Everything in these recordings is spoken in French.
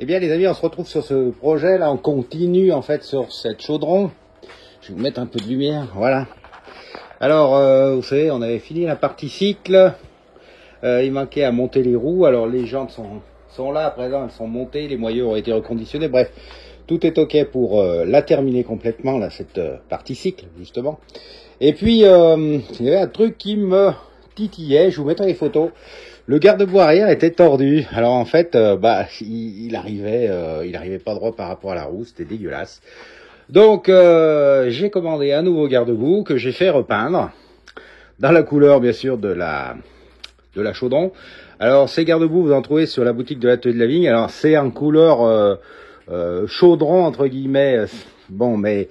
Eh bien les amis, on se retrouve sur ce projet là, on continue en fait sur cette chaudron. Je vais vous mettre un peu de lumière, voilà. Alors vous savez, on avait fini la partie cycle, il manquait à monter les roues, alors les jantes sont là à présent, elles sont montées, les moyeux ont été reconditionnés, bref, tout est ok pour la terminer complètement là, cette partie cycle justement. Et puis il y avait un truc qui me titillait, je vous mettrai les photos. Le garde-boue arrière était tordu. Alors en fait, il arrivait pas droit par rapport à la roue, c'était dégueulasse. Donc j'ai commandé un nouveau garde-boue que j'ai fait repeindre dans la couleur bien sûr de la chaudron. Alors ces garde-boue vous en trouvez sur la boutique de l'Atelier de la Vigne. Alors c'est en couleur chaudron entre guillemets. Bon mais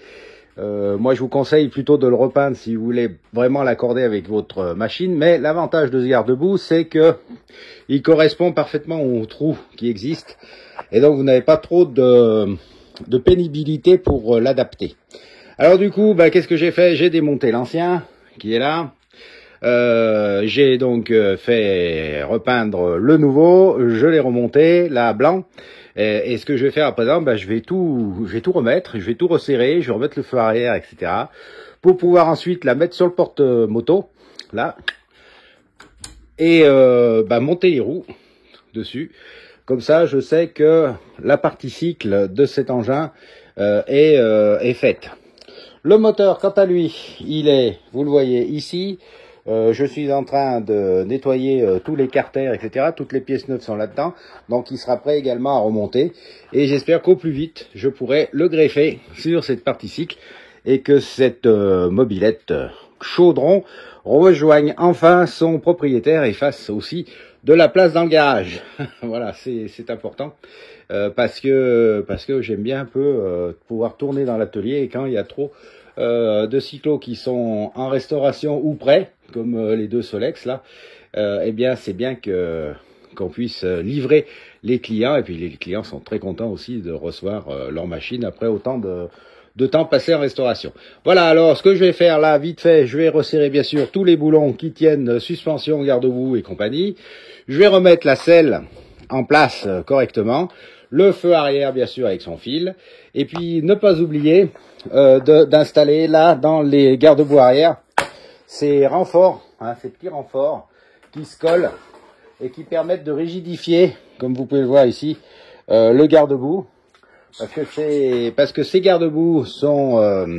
moi je vous conseille plutôt de le repeindre si vous voulez vraiment l'accorder avec votre machine, mais l'avantage de ce garde-boue c'est que il correspond parfaitement aux trous qui existent et donc vous n'avez pas trop de pénibilité pour l'adapter. Alors du coup qu'est-ce que j'ai fait? J'ai démonté l'ancien qui est là, j'ai donc fait repeindre le nouveau, je l'ai remonté là blanc. Et ce que je vais faire à présent, je vais tout remettre, je vais tout resserrer, je vais remettre le feu arrière, etc. pour pouvoir ensuite la mettre sur le porte-moto, là, et monter les roues dessus. Comme ça, je sais que la partie cycle de cet engin est faite. Le moteur, quant à lui, il est, vous le voyez ici. Je suis en train de nettoyer tous les carters, etc. Toutes les pièces neuves sont là-dedans. Donc il sera prêt également à remonter. Et j'espère qu'au plus vite, je pourrai le greffer sur cette partie cycle. Et que cette mobilette chaudron rejoigne enfin son propriétaire et fasse aussi de la place dans le garage. Voilà, c'est important. Parce que j'aime bien un peu pouvoir tourner dans l'atelier. Et quand il y a trop de cyclos qui sont en restauration ou prêts, comme les deux Solex là, eh bien c'est bien qu'on puisse livrer les clients, et puis les clients sont très contents aussi de recevoir leur machine après autant de temps passé en restauration. Voilà, alors ce que je vais faire là, vite fait, je vais resserrer bien sûr tous les boulons qui tiennent suspension, garde-boue et compagnie. Je vais remettre la selle en place correctement. Le feu arrière bien sûr avec son fil, et puis ne pas oublier d'installer là dans les garde-boue arrière ces renforts, ces petits renforts qui se collent et qui permettent de rigidifier, comme vous pouvez le voir ici, le garde-boue, parce que ces garde-boue sont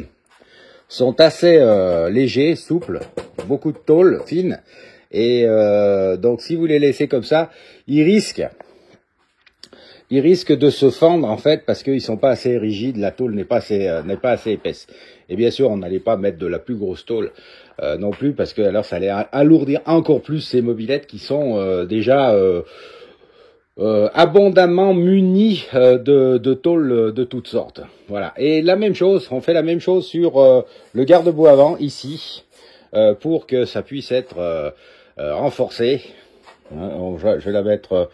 assez légers, souples, beaucoup de tôle fine, et donc si vous les laissez comme ça, ils risquent de se fendre en fait parce qu'ils sont pas assez rigides, la tôle n'est pas assez épaisse. Et bien sûr, on n'allait pas mettre de la plus grosse tôle non plus parce que alors ça allait alourdir encore plus ces mobilettes qui sont déjà abondamment munies de tôles de toutes sortes. Voilà. Et la même chose, on fait la même chose sur le garde-boue avant ici pour que ça puisse être renforcé. Je vais la mettre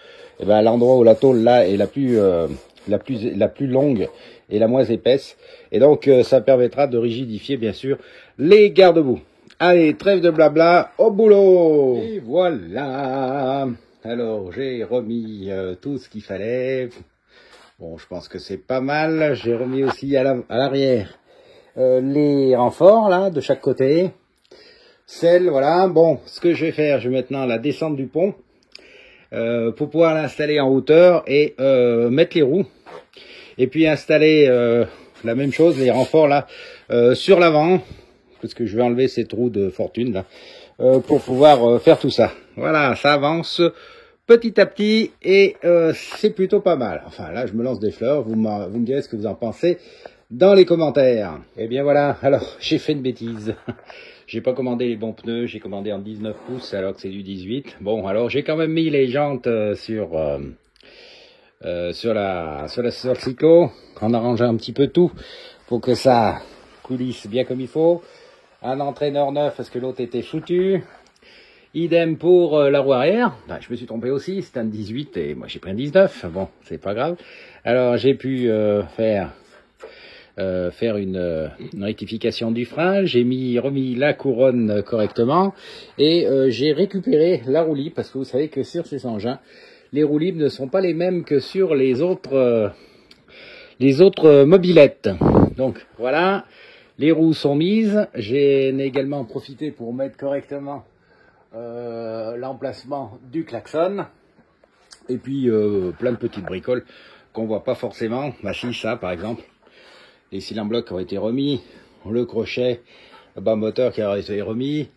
à l'endroit où la tôle là est la plus longue et la moins épaisse, et donc ça permettra de rigidifier bien sûr les garde-boue. Allez, trêve de blabla, au boulot. Et voilà, alors j'ai remis tout ce qu'il fallait. Bon, je pense que c'est pas mal. J'ai remis aussi à l'arrière les renforts là de chaque côté. Celle, voilà. Bon, ce que je vais faire, je vais maintenant la descendre du pont pour pouvoir l'installer en hauteur et mettre les roues, et puis installer la même chose, les renforts là sur l'avant, parce que je vais enlever ces trous de fortune là pour pouvoir faire tout ça. Voilà, ça avance petit à petit et c'est plutôt pas mal. Enfin là je me lance des fleurs, vous me direz ce que vous en pensez dans les commentaires. Et bien voilà, alors j'ai fait une bêtise. J'ai pas commandé les bons pneus, j'ai commandé en 19 pouces alors que c'est du 18. Bon, alors j'ai quand même mis les jantes sur le cyclo, en arrangeant un petit peu tout pour que ça coulisse bien comme il faut. Un entraîneur neuf parce que l'autre était foutu. Idem pour la roue arrière. Je me suis trompé aussi, c'était un 18 et moi j'ai pris un 19. Bon, c'est pas grave. Alors j'ai pu faire une rectification du frein, j'ai remis la couronne correctement et j'ai récupéré la roulis parce que vous savez que sur ces engins, les roues libres ne sont pas les mêmes que sur les autres mobylettes. Donc voilà, les roues sont mises. J'en ai également profité pour mettre correctement l'emplacement du klaxon. Et puis plein de petites bricoles qu'on voit pas forcément. Bah si, ça par exemple, les cylindres blocs ont été remis, le crochet bas moteur qui a été remis,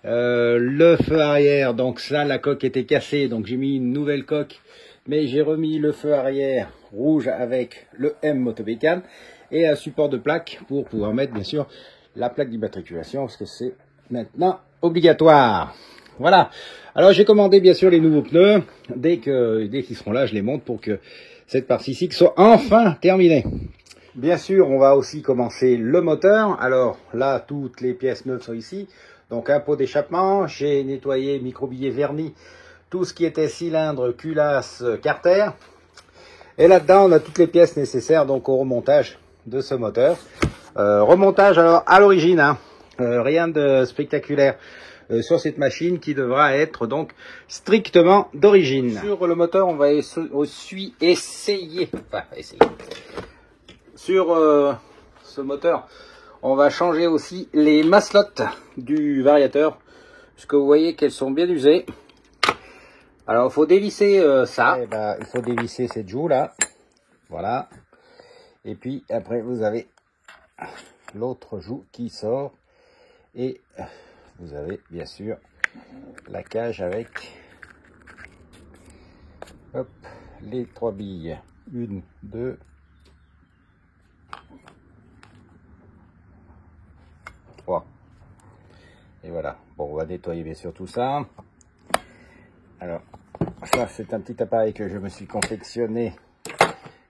le feu arrière, donc ça la coque était cassée, donc j'ai mis une nouvelle coque, mais j'ai remis le feu arrière rouge avec le M Motobécane et un support de plaque pour pouvoir mettre bien sûr la plaque d'immatriculation parce que c'est maintenant obligatoire. Voilà, alors j'ai commandé bien sûr les nouveaux pneus, dès qu'ils seront là je les monte pour que cette partie-ci soit enfin terminée. Bien sûr on va aussi commencer le moteur, alors là toutes les pièces neuves sont ici, donc un pot d'échappement, j'ai nettoyé micro-billet vernis, tout ce qui était cylindre, culasse, carter, et là-dedans on a toutes les pièces nécessaires donc au remontage de ce moteur. Remontage alors à l'origine, hein, rien de spectaculaire. Sur cette machine qui devra être donc strictement d'origine. Sur le moteur, on va aussi essayer. Sur ce moteur, on va changer aussi les maslottes du variateur, puisque vous voyez qu'elles sont bien usées. Alors, il faut dévisser ça. Et ben, il faut dévisser cette joue là. Voilà. Et puis après, vous avez l'autre joue qui sort et vous avez bien sûr la cage avec hop, les 3 billes. 1, 2, 3. Et voilà. Bon, on va nettoyer bien sûr tout ça. Alors, ça c'est un petit appareil que je me suis confectionné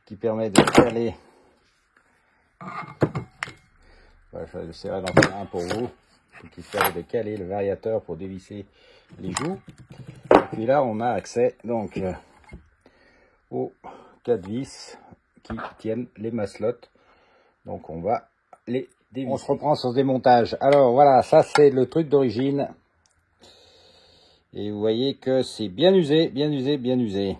qui permet de caler. Voilà, je vais essayer d'en faire un pour vous. Qui permet de caler le variateur pour dévisser les joues. Et puis là on a accès donc aux 4 vis qui tiennent les maslottes, donc on va les dévisser. On se reprend sur ce démontage. Alors voilà, ça c'est le truc d'origine et vous voyez que c'est bien usé, bien usé, bien usé.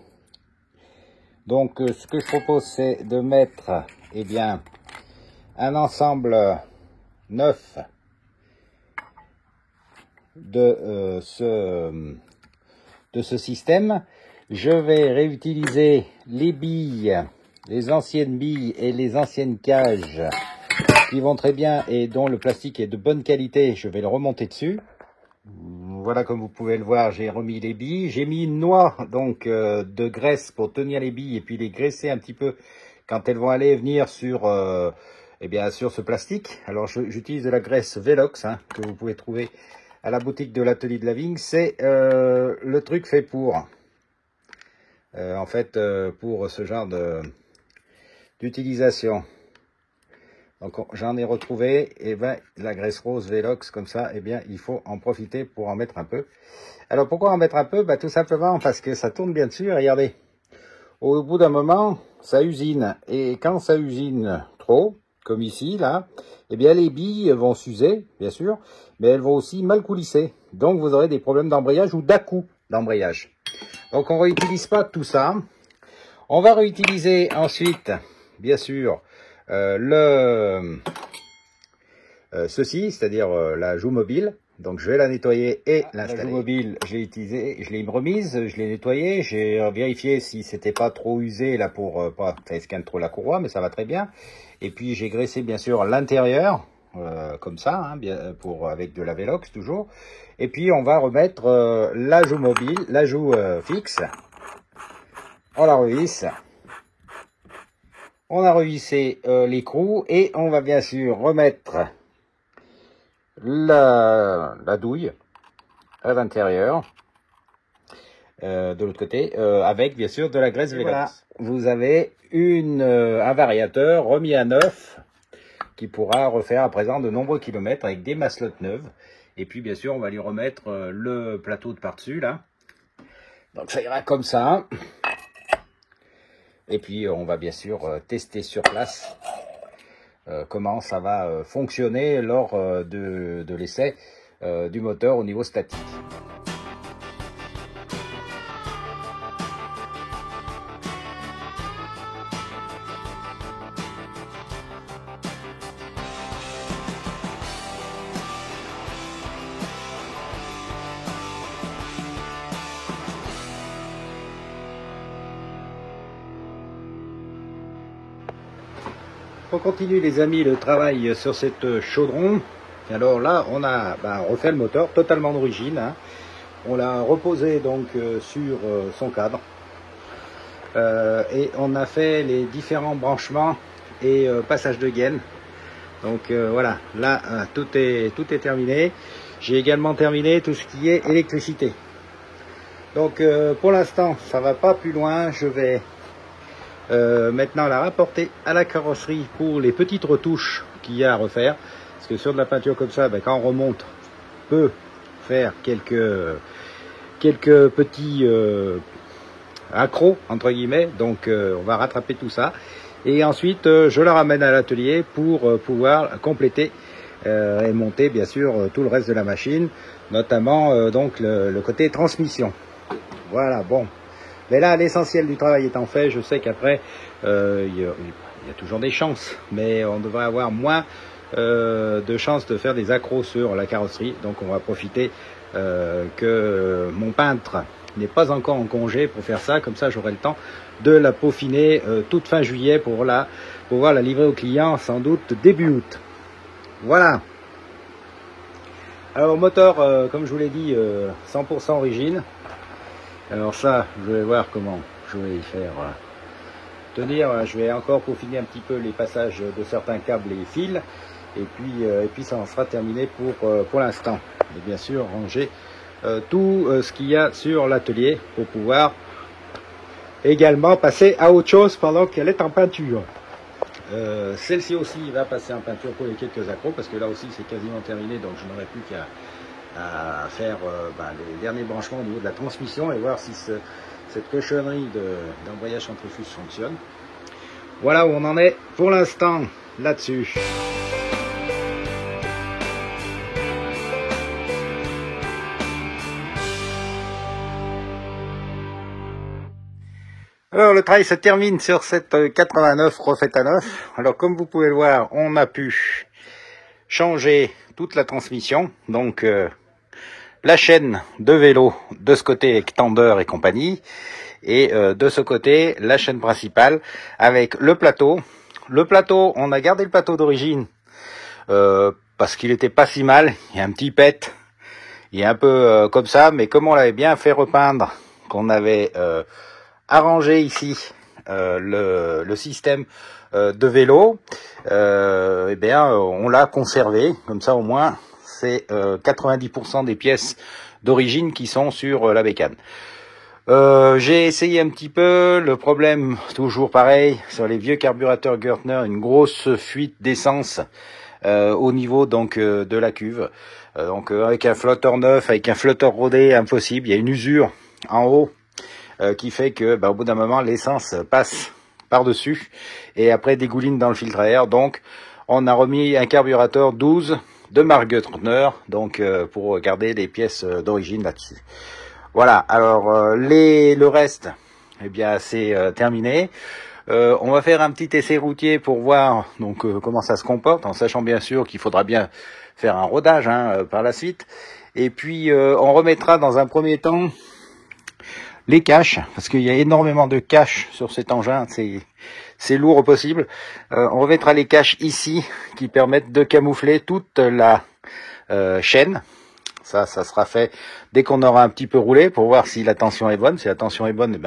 Donc ce que je propose c'est de mettre bien un ensemble neuf de ce système. Je vais réutiliser les billes, les anciennes billes et les anciennes cages qui vont très bien et dont le plastique est de bonne qualité. Je vais le remonter dessus. Voilà, comme vous pouvez le voir, j'ai remis les billes. J'ai mis une noix donc de graisse pour tenir les billes et puis les graisser un petit peu quand elles vont aller et venir sur sur ce plastique. Alors j'utilise de la graisse Velox hein, que vous pouvez trouver à la boutique de l'atelier de la vigne. C'est le truc fait pour en fait pour ce genre d'utilisation. Donc j'en ai retrouvé et la graisse rose Velox comme ça, il faut en profiter pour en mettre un peu. Alors pourquoi en mettre un peu? Tout simplement parce que ça tourne bien dessus. Regardez, au bout d'un moment ça usine, et quand ça usine trop comme ici là, les billes vont s'user bien sûr, mais elles vont aussi mal coulisser, donc vous aurez des problèmes d'embrayage ou d'à-coups d'embrayage. Donc on ne réutilise pas tout ça. On va réutiliser ensuite bien sûr ceci, c'est-à-dire la joue mobile. Donc je vais la nettoyer et l'installer. La joue mobile, j'ai utilisé, je l'ai remise, je l'ai nettoyée, j'ai vérifié si c'était pas trop usé là pour pas ça esquinte trop la courroie, mais ça va très bien. Et puis j'ai graissé bien sûr l'intérieur comme ça, hein, avec de la Velox toujours. Et puis on va remettre la joue mobile, la joue fixe. On la revisse. On a revissé l'écrou et on va bien sûr remettre la douille à l'intérieur de l'autre côté avec bien sûr de la graisse Velox. Voilà, vous avez un variateur remis à neuf qui pourra refaire à présent de nombreux kilomètres avec des maslottes neuves. Et puis bien sûr on va lui remettre le plateau de par-dessus là. Donc ça ira comme ça. Et puis on va bien sûr tester sur place comment ça va fonctionner lors de l'essai du moteur au niveau statique. On continue les amis le travail sur cette chaudron. Alors là on a refait le moteur totalement d'origine, hein. On l'a reposé donc sur son cadre et on a fait les différents branchements et passages de gaine. Donc voilà, là tout est terminé. J'ai également terminé tout ce qui est électricité. Donc pour l'instant ça va pas plus loin. Je vais maintenant la rapporter à la carrosserie pour les petites retouches qu'il y a à refaire. Parce que sur de la peinture comme ça, quand on remonte, on peut faire quelques petits accros entre guillemets. Donc on va rattraper tout ça. Et ensuite je la ramène à l'atelier pour pouvoir compléter et monter bien sûr tout le reste de la machine, notamment donc le côté transmission. Voilà, bon. Mais là, l'essentiel du travail étant fait, je sais qu'après, il y a toujours des chances, mais on devrait avoir moins de chances de faire des accros sur la carrosserie. Donc on va profiter que mon peintre n'est pas encore en congé pour faire ça. Comme ça, j'aurai le temps de la peaufiner toute fin juillet pour pouvoir la livrer au client sans doute début août. Voilà. Alors moteur, comme je vous l'ai dit, 100% origine. Alors ça, je vais voir comment je vais y faire tenir. Je vais encore peaufiner un petit peu les passages de certains câbles et fils. Et puis ça en sera terminé pour l'instant. Et bien sûr, ranger tout ce qu'il y a sur l'atelier pour pouvoir également passer à autre chose pendant qu'elle est en peinture. Celle-ci aussi va passer en peinture pour les quelques accros parce que là aussi c'est quasiment terminé, donc je n'aurai plus qu'à faire les derniers branchements au niveau de la transmission et voir si cette cochonnerie d'embrayage centrifuge fonctionne. Voilà où on en est pour l'instant là-dessus. Alors le travail se termine sur cette 89 refaite à neuf. Alors comme vous pouvez le voir, on a pu changer toute la transmission, donc la chaîne de vélo de ce côté avec tendeur et compagnie, et de ce côté la chaîne principale avec le plateau. Le plateau, on a gardé le plateau d'origine parce qu'il était pas si mal. Il y a un petit pet, il est un peu comme ça, mais comme on l'avait bien fait repeindre, qu'on avait arrangé ici le système de vélo, on l'a conservé, comme ça au moins c'est 90% des pièces d'origine qui sont sur la bécane. J'ai essayé un petit peu, le problème toujours pareil, sur les vieux carburateurs Gertner, une grosse fuite d'essence au niveau donc de la cuve. Donc avec un flotteur neuf, avec un flotteur rodé, impossible, il y a une usure en haut qui fait que au bout d'un moment l'essence passe par-dessus et après dégouline dans le filtre à air. Donc on a remis un carburateur 12 de marque Gertner, donc pour garder les pièces d'origine là-dessus. Voilà, alors le reste, c'est terminé. On va faire un petit essai routier pour voir donc comment ça se comporte, en sachant bien sûr qu'il faudra bien faire un rodage par la suite. Et puis on remettra dans un premier temps les caches, parce qu'il y a énormément de caches sur cet engin, c'est lourd au possible. On remettra les caches ici qui permettent de camoufler toute la chaîne. Ça sera fait dès qu'on aura un petit peu roulé pour voir si la tension est bonne. Si la tension est bonne,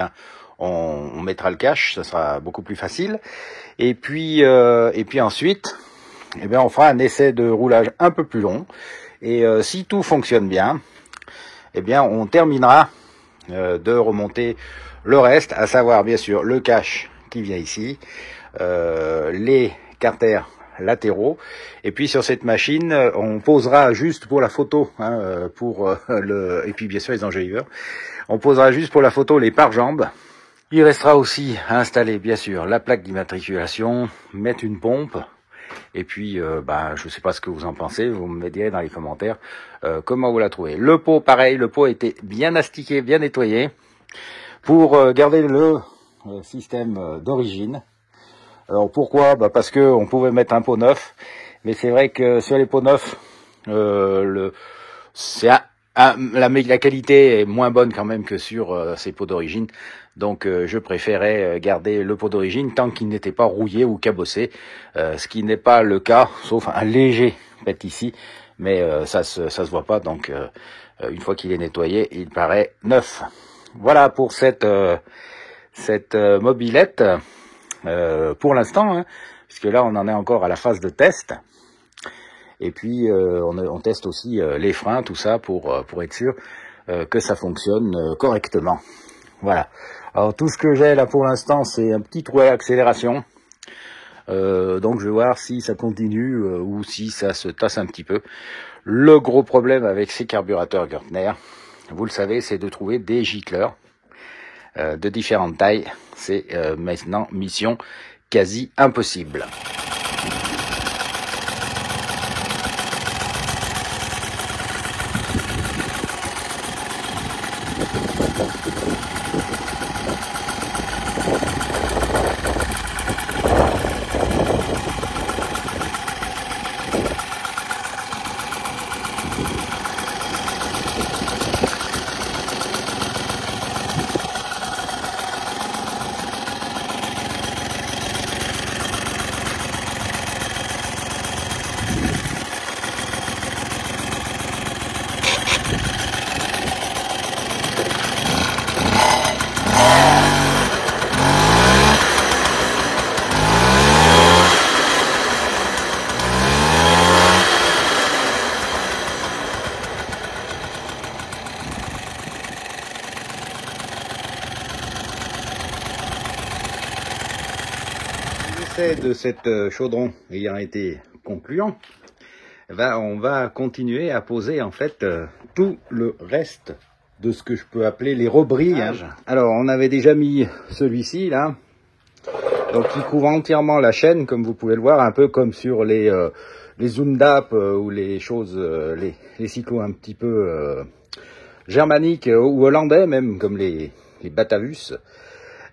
on mettra le cache, ça sera beaucoup plus facile. Et puis ensuite, on fera un essai de roulage un peu plus long. Et si tout fonctionne bien, on terminera de remonter le reste, à savoir bien sûr le cache qui vient ici, les carters latéraux, et puis sur cette machine on posera juste pour la photo et puis bien sûr les enjoliveurs, on posera juste pour la photo les pare-jambes. Il restera aussi à installer bien sûr la plaque d'immatriculation, mettre une pompe. Et puis, je sais pas ce que vous en pensez, vous me direz dans les commentaires comment vous la trouvez. Le pot, pareil, le pot a été bien astiqué, bien nettoyé, pour garder le système d'origine. Alors pourquoi ? Parce que on pouvait mettre un pot neuf, mais c'est vrai que sur les pots neufs, c'est la qualité est moins bonne quand même que sur ces pots d'origine, donc je préférais garder le pot d'origine tant qu'il n'était pas rouillé ou cabossé, ce qui n'est pas le cas, sauf un léger pet ici, mais ça se voit pas, donc une fois qu'il est nettoyé, il paraît neuf. Voilà pour cette mobilette pour l'instant, hein, puisque là on en est encore à la phase de test. Et puis on teste aussi les freins, tout ça, pour être sûr que ça fonctionne correctement. Voilà. Alors tout ce que j'ai là pour l'instant, c'est un petit trou à l'accélération. Donc je vais voir si ça continue ou si ça se tasse un petit peu. Le gros problème avec ces carburateurs Gürtner, vous le savez, c'est de trouver des gicleurs de différentes tailles. C'est maintenant mission quasi impossible. De cette chaudron ayant été concluant, on va continuer à poser en fait tout le reste de ce que je peux appeler les rebrillages. Alors on avait déjà mis celui-ci là, donc il couvre entièrement la chaîne, comme vous pouvez le voir, un peu comme sur les Zundap ou les choses, les cyclos un petit peu germaniques ou hollandais même, comme les Batavus.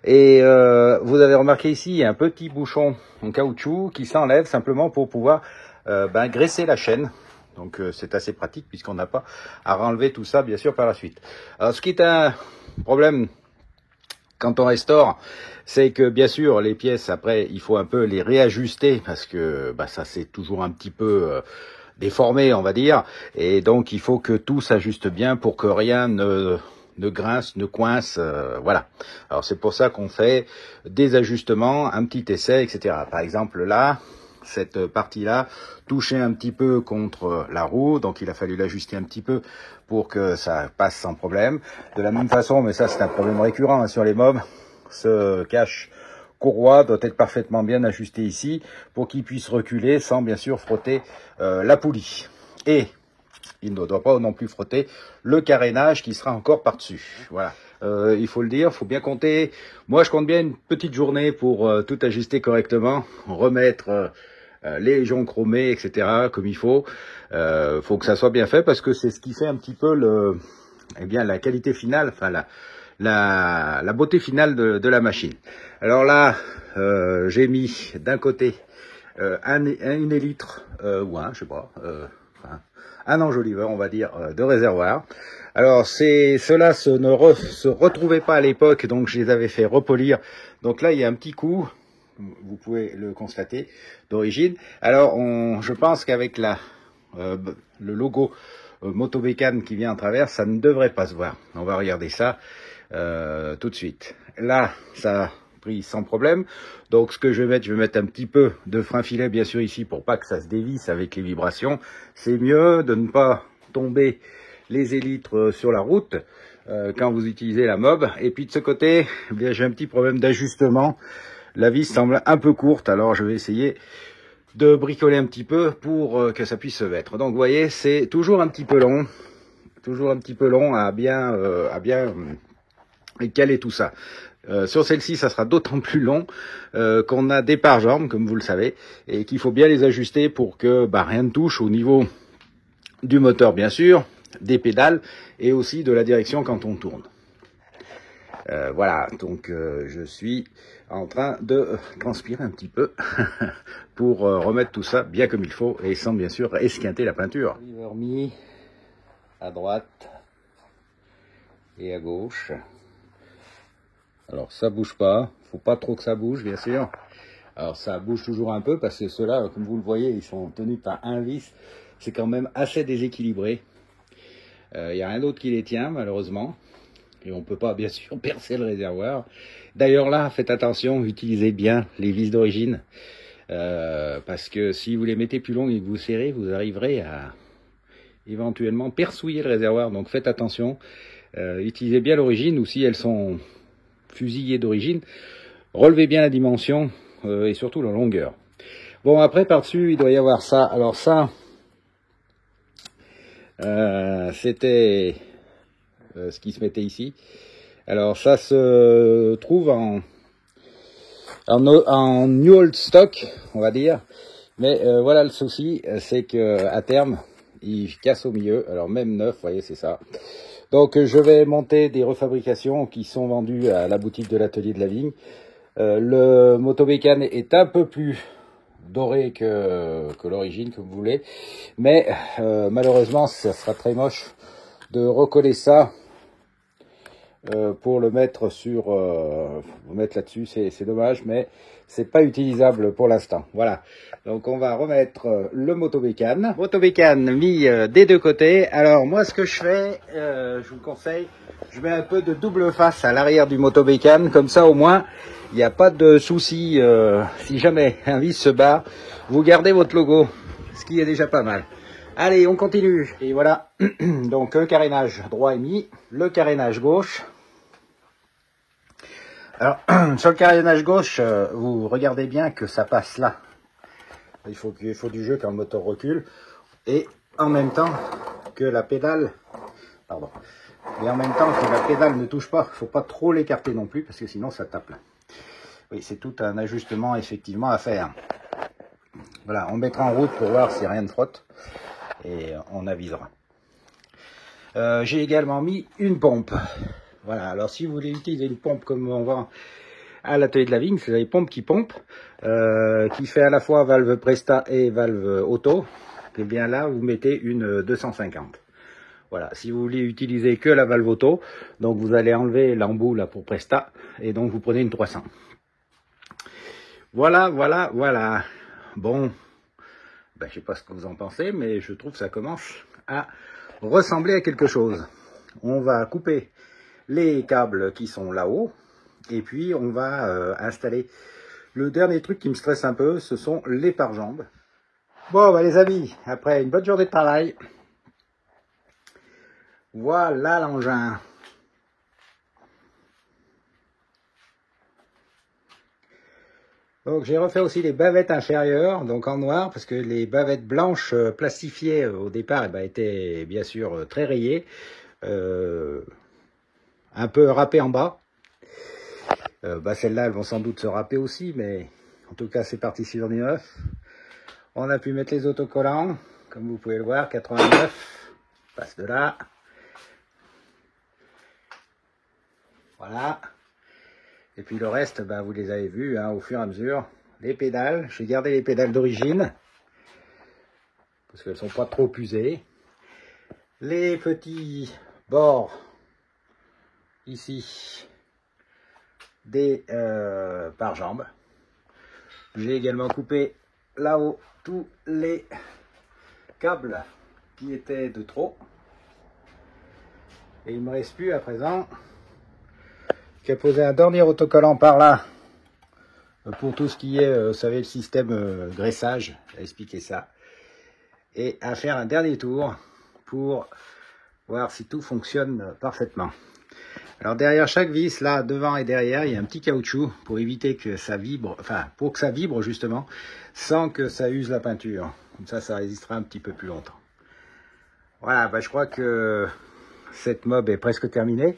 Et vous avez remarqué ici, il y a un petit bouchon en caoutchouc qui s'enlève simplement pour pouvoir graisser la chaîne. Donc c'est assez pratique puisqu'on n'a pas à renlever tout ça bien sûr par la suite. Alors ce qui est un problème quand on restaure, c'est que bien sûr les pièces après il faut un peu les réajuster parce que ça c'est toujours un petit peu déformé on va dire. Et donc il faut que tout s'ajuste bien pour que rien ne grince, ne coince, voilà. Alors c'est pour ça qu'on fait des ajustements, un petit essai, etc. Par exemple là, cette partie-là touchait un petit peu contre la roue, donc il a fallu l'ajuster un petit peu pour que ça passe sans problème. De la même façon, mais ça c'est un problème récurrent hein, sur les mobs, ce cache courroie doit être parfaitement bien ajusté ici pour qu'il puisse reculer sans bien sûr frotter la poulie. Et il ne doit pas non plus frotter le carénage qui sera encore par-dessus. Voilà. Il faut le dire, il faut bien compter. Moi, je compte bien une petite journée pour tout ajuster correctement, remettre les joncs chromés, etc. comme il faut. Faut que ça soit bien fait parce que c'est ce qui fait un petit peu la qualité finale, enfin la beauté finale de la machine. Alors là, j'ai mis d'un côté une élytre ou un, je sais pas. Un enjoliveur, on va dire, de réservoir. Alors, ceux-là se retrouvaient pas à l'époque, donc je les avais fait repolir. Donc là, il y a un petit coup, vous pouvez le constater, d'origine. Alors, je pense qu'avec le logo Motobécane qui vient en travers, ça ne devrait pas se voir. On va regarder ça tout de suite. Là, ça pris sans problème. Donc ce que je vais mettre un petit peu de frein filet bien sûr ici pour pas que ça se dévisse avec les vibrations. C'est mieux de ne pas tomber les élytres sur la route quand vous utilisez la mob. Et puis de ce côté, eh bien j'ai un petit problème d'ajustement. La vis semble un peu courte, alors je vais essayer de bricoler un petit peu pour que ça puisse se mettre. Donc vous voyez, c'est toujours un petit peu long, à bien caler tout ça. Sur celle-ci, ça sera d'autant plus long qu'on a des pare-jambes, comme vous le savez, et qu'il faut bien les ajuster pour que rien ne touche au niveau du moteur, bien sûr, des pédales, et aussi de la direction quand on tourne. Voilà, donc je suis en train de transpirer un petit peu pour remettre tout ça bien comme il faut, et sans bien sûr esquinter la peinture. Mis à droite. et à gauche. Alors ça bouge pas, faut pas trop que ça bouge bien sûr. Alors ça bouge toujours un peu parce que ceux-là, comme vous le voyez, ils sont tenus par un vis. C'est quand même assez déséquilibré. Il n'y a rien d'autre qui les tient malheureusement. Et on ne peut pas bien sûr percer le réservoir. D'ailleurs là, faites attention, utilisez bien les vis d'origine. Parce que si vous les mettez plus longues et que vous serrez, vous arriverez à éventuellement persouiller le réservoir. Donc faites attention. Utilisez bien l'origine, ou si elles sont fusillées d'origine, relevez bien la dimension et surtout la longueur. Bon, après par-dessus, il doit y avoir ça. Alors ça, c'était ce qui se mettait ici. Alors ça se trouve en new old stock, on va dire. Mais voilà le souci, c'est que à terme, il casse au milieu. Alors même neuf, vous voyez, c'est ça. Donc je vais monter des refabrications qui sont vendues à la boutique de l'atelier de la vigne. Le Motobécane est un peu plus doré que l'origine, comme vous voulez. Mais malheureusement, ça sera très moche de recoller ça pour le mettre sur mettre là-dessus. C'est dommage, mais c'est pas utilisable pour l'instant. Voilà. Donc on va remettre le Motobécane. Motobécane mis des deux côtés. Alors moi, ce que je fais, je vous conseille, je mets un peu de double face à l'arrière du Motobécane, comme ça au moins il n'y a pas de souci. Si jamais un vis se barre, vous gardez votre logo, ce qui est déjà pas mal. Allez, on continue. Et voilà, donc un carénage droit est mis, le carénage gauche. Alors, sur le carénage gauche, vous regardez bien que ça passe là. Il faut du jeu quand le moteur recule. Et en même temps que la pédale, pardon, et en même temps que la pédale ne touche pas, il ne faut pas trop l'écarter non plus, parce que sinon ça tape là. Oui, c'est tout un ajustement effectivement à faire. Voilà, on mettra en route pour voir si rien ne frotte. Et on avisera. J'ai également mis une pompe. Voilà, alors si vous voulez utiliser une pompe comme on vend à l'atelier de la vigne, c'est les pompes qui pompent, qui fait à la fois valve Presta et valve auto. Et bien là, vous mettez une 250. Voilà, si vous voulez utiliser que la valve auto, donc vous allez enlever l'embout là pour Presta, et donc vous prenez une 300. Voilà, voilà, voilà. Bon, ben, je sais pas ce que vous en pensez, mais je trouve que ça commence à ressembler à quelque chose. On va couper les câbles qui sont là-haut, et puis on va installer. Le dernier truc qui me stresse un peu, ce sont les pare-jambes. Bon, bah, les amis, après une bonne journée de travail, voilà l'engin. Donc j'ai refait aussi les bavettes inférieures, donc en noir, parce que les bavettes blanches plastifiées au départ eh ben, étaient bien sûr très rayées, un peu râpées en bas. Bah, celles-là, elles vont sans doute se râper aussi, mais en tout cas c'est parti sur du neuf. On a pu mettre les autocollants, comme vous pouvez le voir, 89, passe de là. Voilà. Et puis le reste, bah, vous les avez vus hein, au fur et à mesure. Les pédales, j'ai gardé les pédales d'origine, parce qu'elles ne sont pas trop usées. Les petits bords, ici, des pare-jambes. J'ai également coupé là-haut tous les câbles qui étaient de trop. Et il ne me reste plus à présent qu'à poser un dernier autocollant par là pour tout ce qui est, vous savez, le système graissage, j'ai expliqué ça. Et à faire un dernier tour pour voir si tout fonctionne parfaitement. Alors derrière chaque vis, là, devant et derrière, il y a un petit caoutchouc pour éviter que ça vibre, enfin, pour que ça vibre justement, sans que ça use la peinture. Comme ça résistera un petit peu plus longtemps. Voilà, bah, je crois que cette mob est presque terminée.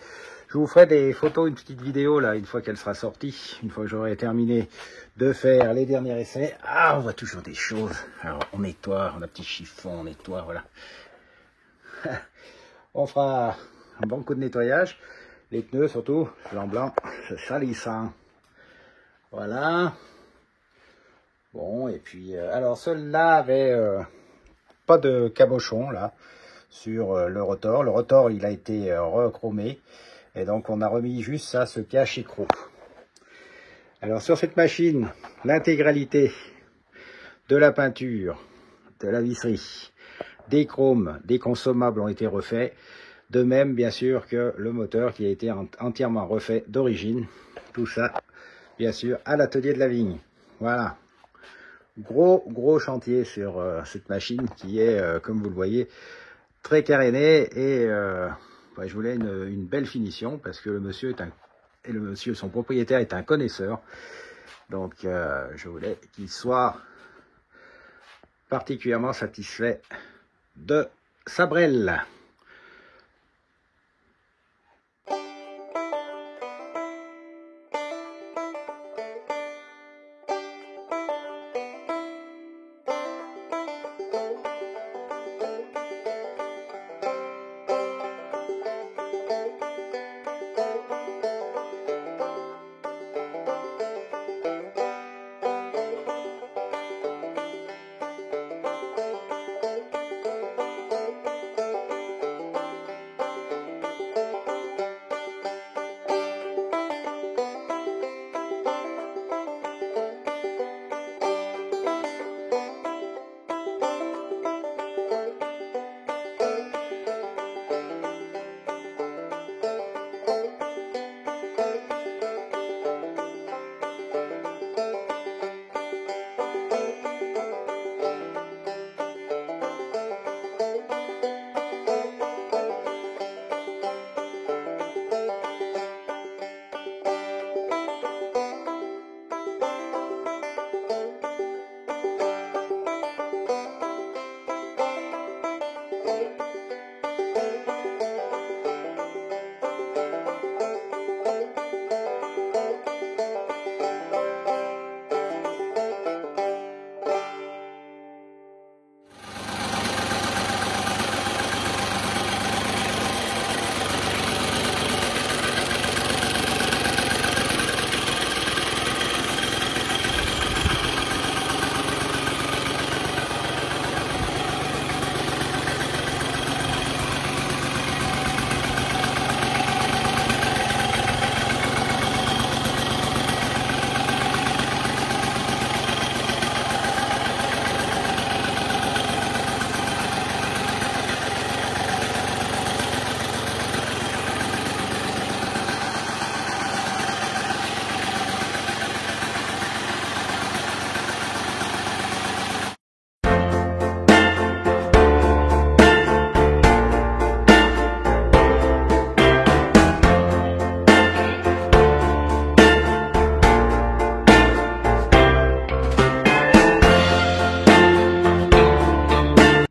Je vous ferai des photos, une petite vidéo là, une fois qu'elle sera sortie, une fois que j'aurai terminé de faire les derniers essais. Ah, on voit toujours des choses. Alors, on nettoie, on a un petit chiffon, on nettoie, voilà. On fera un bon coup de nettoyage. Les pneus surtout, blanc, c'est salissant. Voilà. Bon, et puis, alors ceux-là avaient pas de cabochon, là. sur le rotor. Le rotor, il a été rechromé. Et donc, on a remis juste ça, ce cache écrou. Alors, sur cette machine, l'intégralité de la peinture, de la visserie, des chromes, des consommables ont été refaits. De même, bien sûr, que le moteur qui a été entièrement refait d'origine. Tout ça, bien sûr, à l'atelier de la vigne. Voilà. Gros chantier sur cette machine qui est, comme vous le voyez, très carénée et je voulais une belle finition parce que le monsieur son propriétaire est un connaisseur. Donc je voulais qu'il soit particulièrement satisfait de sa brelle.